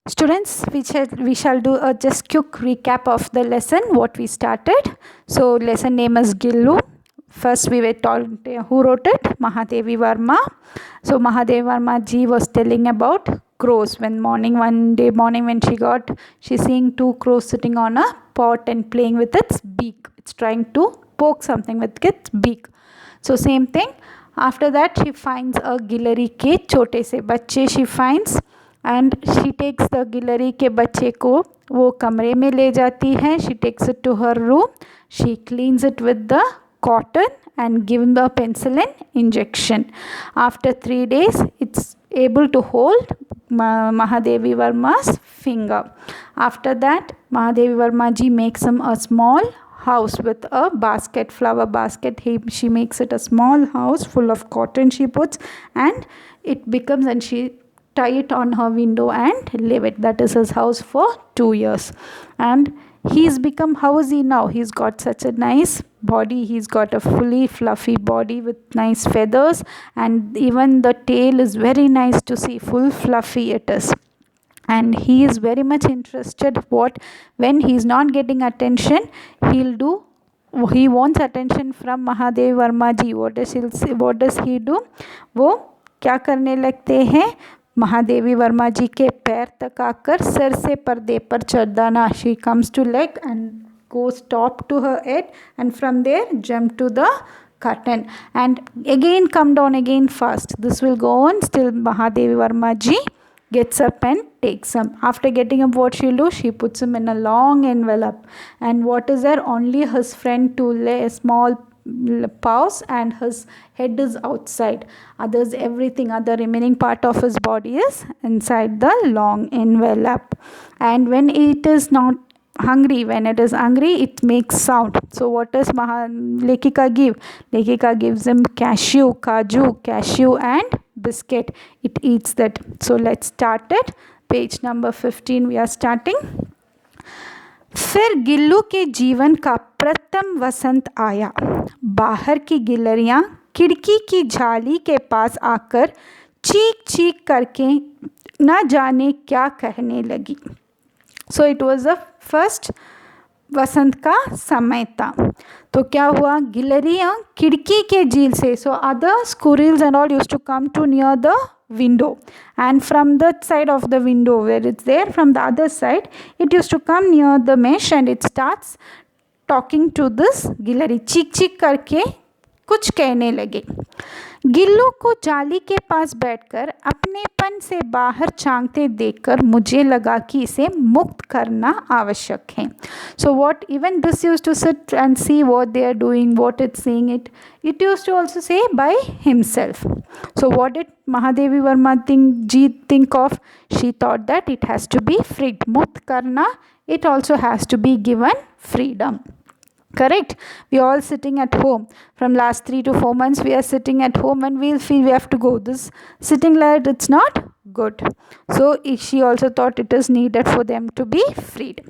Students, we shall do a just quick recap of the lesson what we started. So lesson name is Gillu. First we were told who wrote it, Mahadevi Varma. So Mahadevi Varma ji was telling about crows. One day morning when she's seeing two crows sitting on a pot and playing with its beak. It's trying to poke something with its beak. So same thing. After that she finds a गिलहरी के छोटे से बच्चे she finds and she takes the गिलहरी के बच्चे को वो कमरे में ले जाती है. She takes it to her room. She cleans it with the cotton and give the penicillin injection. After 3 days it's able to hold Mahadevi Varma's finger. After that Mahadevi Varma ji makes him a small house with a basket, flower basket. She makes it a small house full of cotton she puts, and it becomes, and she tie it on her window and live it. That is his house for 2 years. And he's become, how is he now? He's got such a nice body. He's got a fully fluffy body with nice feathers, and even the tail is very nice to see, full fluffy it is. And he is very much interested when he's not getting attention, he wants attention from Mahadevi Varma ji. What does he do? वो क्या करने लगते हैं? महादेवी वर्मा जी के पैर तक आकर sir से पर्दे पर चढ़ाना. She comes to leg and goes top to her head, and from there jump to the curtain and again come down again fast. This will go on still Mahadevi Varma ji gets up and takes him. After getting up, what she'll do? She puts him in a long envelope, and what is there? Only his front two small paws and his head is outside. Everything other remaining part of his body is inside the long envelope. And when it is not hungry, when it is hungry, it makes sound. So what does Lekika give? Lekika gives him cashew and biscuit. It eats that. So let's start it. Page number 15 we are starting. फिर गिल्लू के जीवन का प्रथम वसंत आया. बाहर की गिलहरियां खिड़की की जाली के पास आकर चीख चीख करके न जाने क्या कहने लगी. So it was the first वसंत का समय था. तो क्या हुआ? गिलहरियां खिड़की के झील से, so other squirrels and all used to come to near the window, and from that side of the window where it's there, from the other side it used to come near the mesh and it starts talking to this गिलहरी. चीख चीख करके कुछ कहने लगे. गिल्लू को जाली के पास बैठकर अपनेपन से बाहर झांकते देखकर मुझे लगा कि इसे मुक्त करना आवश्यक है. So what even this used to sit and see what they are doing, what it's seeing, it used to also say by himself. So what did Mahadevi Varma think of? She thought that it has to be freed. Mukt karna, it also has to be given freedom. Correct? We are all sitting at home. From last 3 to 4 months we are sitting at home and we'll feel we have to go. This sitting like it's not good. So she also thought it is needed for them to be freed.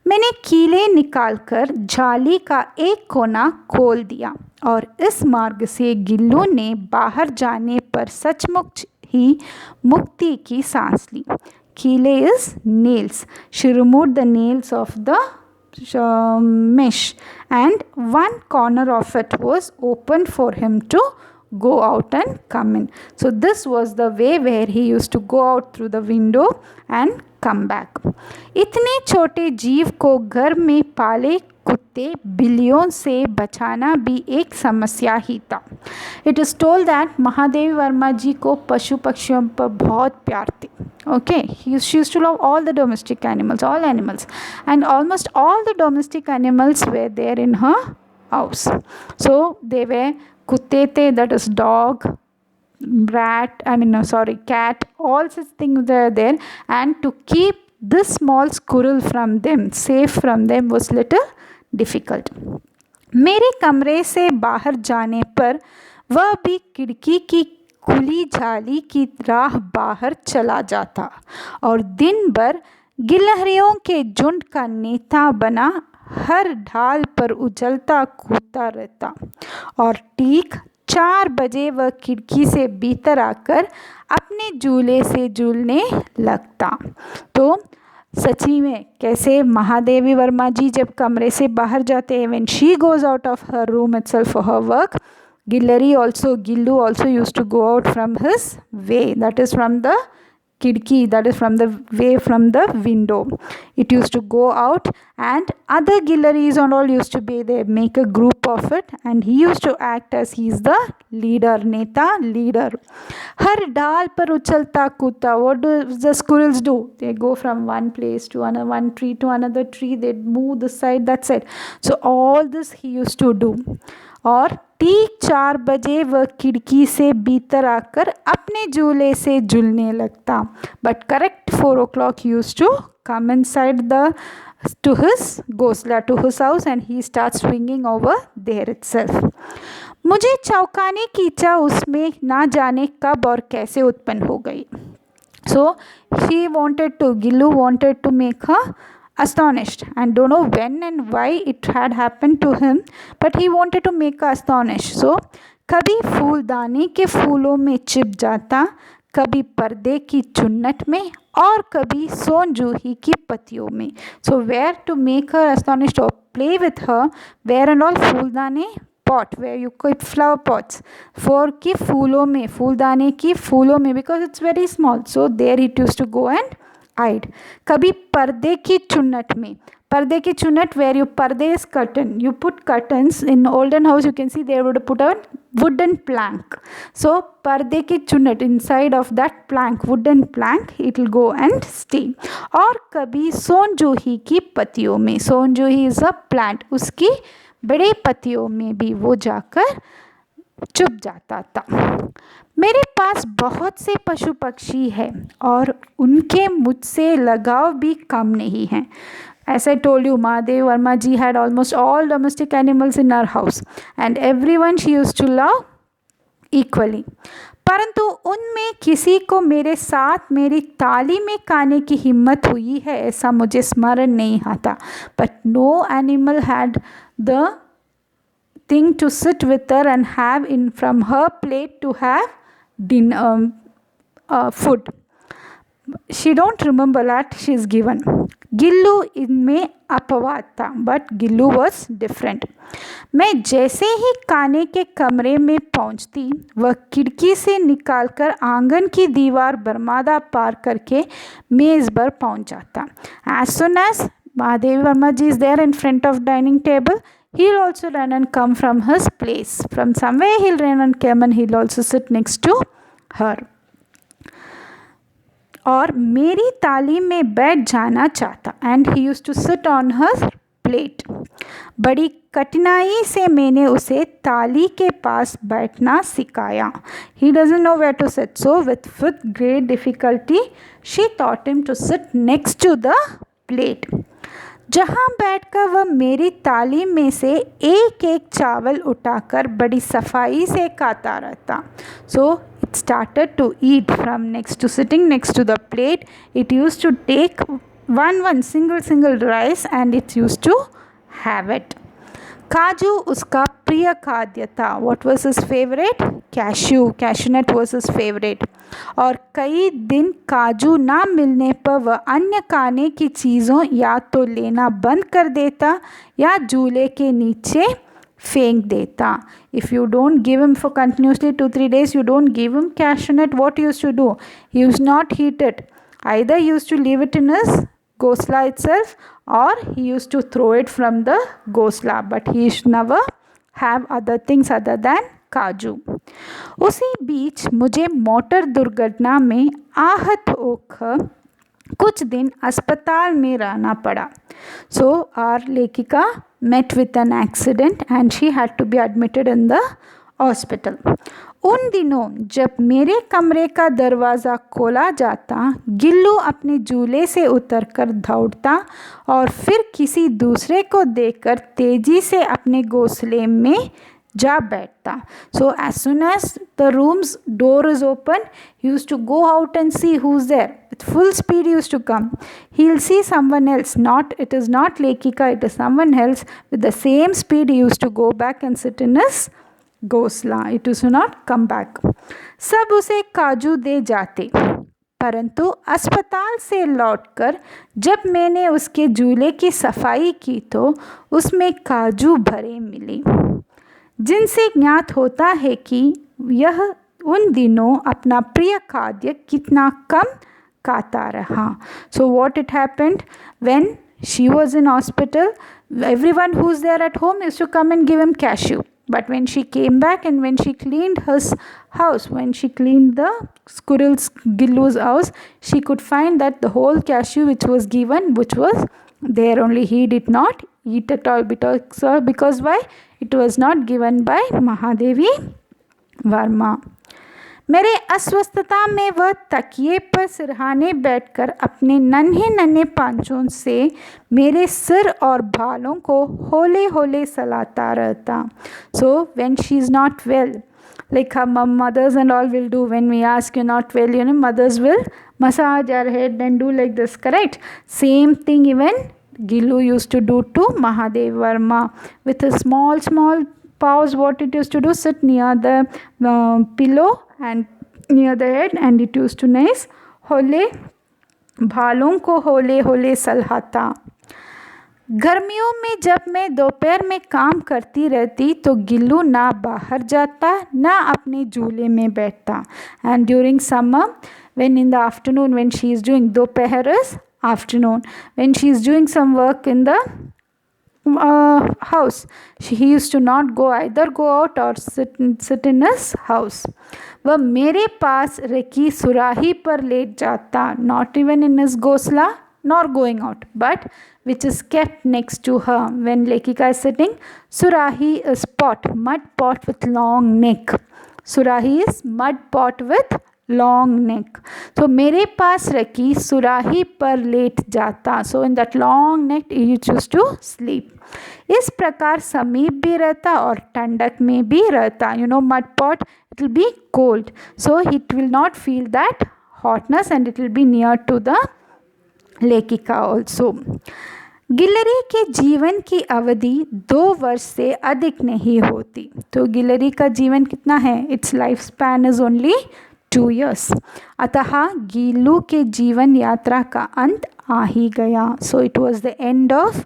मैंने कीले निकालकर जाली का एक कोना खोल दिया और इस मार्ग से गिल्लू ने बाहर जाने पर सचमुच ही मुक्ति की सांस ली. कीले is nails. She removed the nails of the mesh and one corner of it was open for him to go out and come in. So this was the way where he used to go out through the window and come back. इतने छोटे जीव को घर में पाले कुत्ते बिल्लियों से बचाना भी एक समस्या ही था. It is told that Mahadevi Verma जी को पशु पक्षियों पर बहुत प्यार थे. Okay, she used to love all the domestic animals, all animals, and almost all the domestic animals were there in her house. So they were kutte the, that is dog, cat, all such things were there, and to keep this small squirrel from them, safe from them, was little difficult. मेरे कमरे से बाहर जाने पर वह भी खिड़की की खुली जाली की राह बाहर चला जाता और दिन भर गिलहरियों के झुंड का नेता बना हर ढाल पर उछलता कूदता रहता और ठीक 4 बजे वह खिड़की से भीतर आकर अपने झूले से झूलने लगता। तो सची में कैसे महादेवी वर्मा जी जब कमरे से बाहर जाते हैं, when she goes out of her room itself for her work, Gillu also used to go out from his way, that is from the kidki, that is from the way from the window. It used to go out and other Gillaris and all used to be there, make a group of it, and he used to act as he is the leader, neta, leader. Har dal par uchalta kutta, what do the squirrels do? They go from one place to another, one tree to another tree, they move this side, that side. So all this he used to do. और ठीक 4 बजे वह खिड़की से भीतर आकर अपने झूले से झूलने लगता। But correct 4 o'clock he used to come inside to his घोंसला, to his house, and he starts swinging over there itself. मुझे चौंकाने की इच्छा उसमें ना जाने कब और कैसे उत्पन्न हो गई। So Gillu wanted to make her astonished, and don't know when and why it had happened to him, but he wanted to make her astonished. So कभी फूलदानी के फूलों में छिप जाता, कभी पर्दे की चुन्नट में, और कभी सोनजूही की पत्तियों में. So where to make her astonished or play with her, where and all फूलदाने pot where you keep flower pots, for की फूलों में, फूलदाने की फूलों में, because it's very small, so there it used to go and hide. कभी पर्दे की चुन्नट में, पर्दे की चुन्नट where you पर्दे is curtain, you put curtains in olden house, you can see they would put a wooden plank. So पर्दे की चुन्नट, inside of that plank, wooden plank, it will go and stay. और कभी सोनजूही की पत्तियों में, सोनजूही is a plant, उसकी बड़े पत्तियों में भी वो जाकर चुप जाता था. मेरे पास बहुत से पशु पक्षी हैं और उनके मुझसे लगाव भी कम नहीं है. As I told you, Mahadevi Verma ji had almost all domestic animals in her house and everyone she used to love equally. परंतु उनमें किसी को मेरे साथ मेरी ताली में खाने की हिम्मत हुई है ऐसा मुझे स्मरण नहीं आता. But no animal had the thing to sit with her and have in from her plate to have food. She don't remember that she is given. Gillu इनमें अपवाद था, बट गिल्लू वॉज डिफरेंट. मैं जैसे ही खाने के कमरे में पहुंचती, वह खिड़की से निकालकर आंगन की दीवार बरमादा पार करके मेज़ पर पहुंच जाता. As soon as Mahadevi Verma ji is there in front of dining table, he'll also run and come from his place. From somewhere he'll run and come and he'll also sit next to her. और मेरी ताली में बैठ जाना चाहता, and he used to sit on her plate. बड़ी कठिनाई से मैंने उसे ताली के पास बैठना सिखाया. He doesn't know where to sit, so with great difficulty she taught him to sit next to the plate. जहाँ बैठकर वह मेरी ताली में से एक एक चावल उठाकर बड़ी सफाई से खाता रहता. सो it started to eat from sitting next to the plate. It used to take one single rice and it used to have it. काजू उसका प्रिय खाद्य था. What was his favorite? Cashew nut was his favorite. और कई दिन काजू ना मिलने पर वह अन्य खाने की चीज़ों या तो लेना बंद कर देता या झूले के नीचे फेंक देता. If you don't give him for continuously 2-3 days, you don't give him cashew nut, what he used to do? He used not eat it. Either he used to leave it in his ghosla itself or he used to throw it from the ghosla, but he should never have other things other than काजू. उसी बीच मुझे motor दुर्घटना में आहत होकर कुछ दिन अस्पताल में रहना पड़ा. So our लेखिका met with an accident and she had to be admitted in the hospital. उन दिनों जब मेरे कमरे का दरवाज़ा खोला जाता, गिल्लू अपने झूले से उतरकर दौड़ता और फिर किसी दूसरे को देखकर तेज़ी से अपने घोंसले में जा बैठता. So as soon as the room's door is open, he used to go out and see who's there. With full speed he used to come. He'll see someone else. It is not Lekika, it is someone else. With the same speed he used to go back and sit in his घोंसला, it is not come back. सब उसे काजू दे जाते, परंतु अस्पताल से लौटकर जब मैंने उसके झूले की सफाई की तो उसमें काजू भरे मिले, जिनसे ज्ञात होता है कि यह उन दिनों अपना प्रिय खाद्य कितना कम खाता रहा। So what it happened when she was in hospital, everyone who's there at home used to come and give him cashew. But when she came back and when she cleaned his house, when she cleaned the squirrel's Gillu's house, she could find that the whole cashew which was given, which was there only, he did not eat at all, because why? It was not given by Mahadevi Varma. मेरे अस्वस्थता में वह तकिए पर सिरहाने बैठकर अपने नन्हे नन्हे पांचों से मेरे सिर और बालों को होले होले सलाता रहता. So when she is not well, like her mothers and all will do, when we ask you're not well, mothers will massage our head and do like this, correct? Same thing even Gillu used to do to Mahadev Varma with a small paws. What it used to do, sit near the pillow and near the head, and it used to nice होले भालों को होले होले सलहाता. गर्मियों में जब मैं दोपहर में काम करती रहती तो गिल्लू ना बाहर जाता ना अपने झूले में बैठता. And during summer, when in the afternoon, when she is doing, दोपहर is afternoon, when she is doing some work in the house, he used to not go, either go out or sit in his house. वह मेरे पास रखी सुराही पर late जाता, not even in his घोंसला nor going out, but which is kept next to her. When Lekika is sitting, surahi is pot, mud pot with long neck. Surahi is mud pot with long neck. So मेरे पास रखी सुराही पर late जाता. So in that long neck he used to sleep. इस प्रकार समीप भी रहता और ठंडक में भी रहता. Mud pot, it will be cold, so it will not feel that hotness and it will be near to the लेखिका ऑल्सो. गिलहरी के जीवन की अवधि 2 वर्ष से अधिक नहीं होती. तो गिलहरी का जीवन कितना है? It's life span is only 2 years. अतः गिल्लू के जीवन यात्रा का अंत आ ही गया. सो it was the end of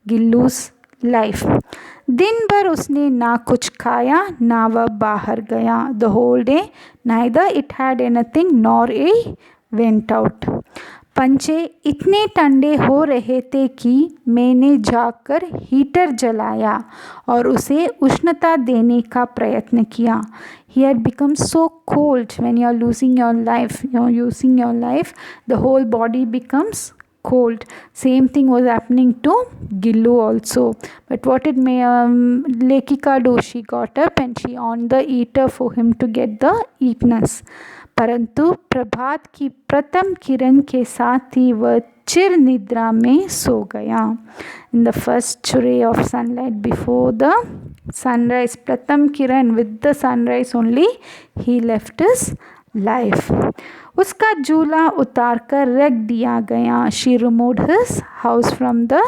Gillu's life. दिन भर उसने ना कुछ खाया ना वह बाहर गया. The whole day neither it had anything nor a went out. पंचे इतने ठंडे हो रहे थे कि मैंने जाकर हीटर जलाया और उसे उष्णता देने का प्रयत्न किया. He had become so cold. When you are losing your life, you are using your life, the whole body becomes cold. Same thing was happening to Gillu also. But what did Lekika do? She got up and she on the heater for him to get the heatness. परंतु प्रभात की प्रथम किरण के साथ ही वह चिर निद्रा में सो गया. In the first ray of sunlight before the sunrise, प्रथम किरण with the sunrise only he left his life. उसका झूला उतार कर रख दिया गया. She removed his house from the,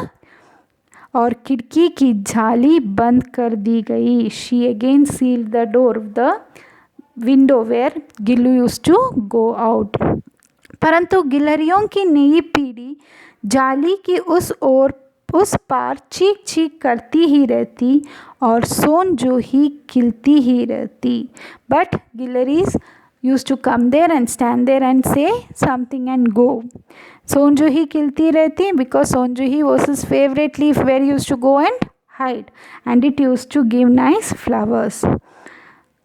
और खिड़की की जाली बंद कर दी गई. She again sealed the door of the window where Gillu used to go out. परंतु गिलहरियों की नई पीढ़ी जाली की उस पार चीख चीख करती ही रहती और सोनजूही खिलती ही रहती. बट गिलहरीज used to come there and stand there and say something and go. सोनजूही खिलती रहती because सोनजूही was his favorite leaf where he used to go and hide, and it used to give nice flowers.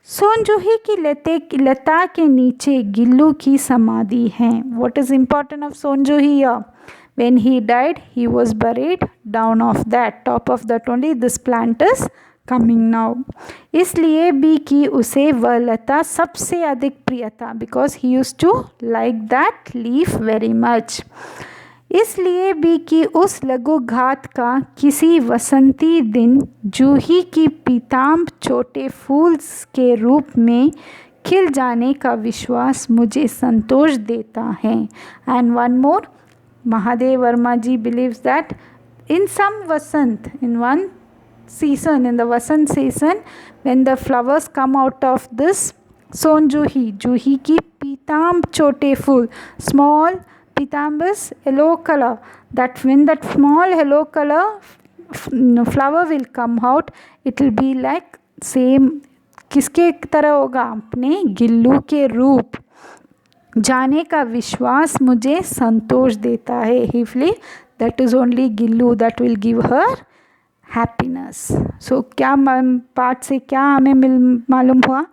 सोनजूही की लता के नीचे गिल्लू की समाधि है. What is important of सोनजूही here? When he died, he was buried down of that, top of that only this plant is coming now. इसलिए भी कि उसे वह लता सबसे अधिक प्रिय था, because he used to like that leaf very much. इसलिए भी कि उस लघु घात का किसी वसंती दिन जूही की पीताम्ब छोटे फूल के रूप में खिल जाने का विश्वास मुझे संतोष देता है. And one more, Mahadev Verma ji believes that in some vasant, in one season, in the Vasant season, when the flowers come out of this Son Juhi ki Pitam chote फूल, small pitam is yellow color, that when that small yellow color flower will come out, it will be like same किसके तरह होगा, अपने गिल्लू के रूप. जाने का विश्वास मुझे संतोष देता है. He feel that is only Gillu that will give her happiness. So क्या पाठ से क्या हमें मालूम हुआ,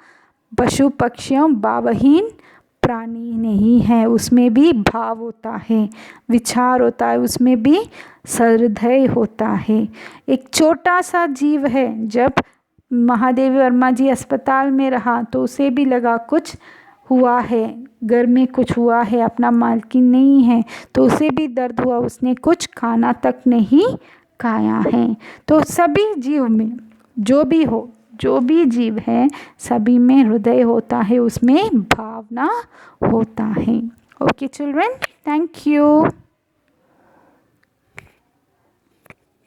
पशु पक्षियों भावहीन प्राणी नहीं है, उसमें भी भाव होता है, विचार होता है, उसमें भी सहृदय होता है. एक छोटा सा जीव है, जब महादेवी वर्मा जी अस्पताल में रहा तो उसे भी लगा कुछ हुआ है, घर में कुछ हुआ है, अपना मालकिन नहीं है, तो उसे भी दर्द हुआ, उसने कुछ खाना तक नहीं खाया है. तो सभी जीव में जो भी हो, जो भी जीव है, सभी में हृदय होता है, उसमें भावना होता है. Okay children, thank you.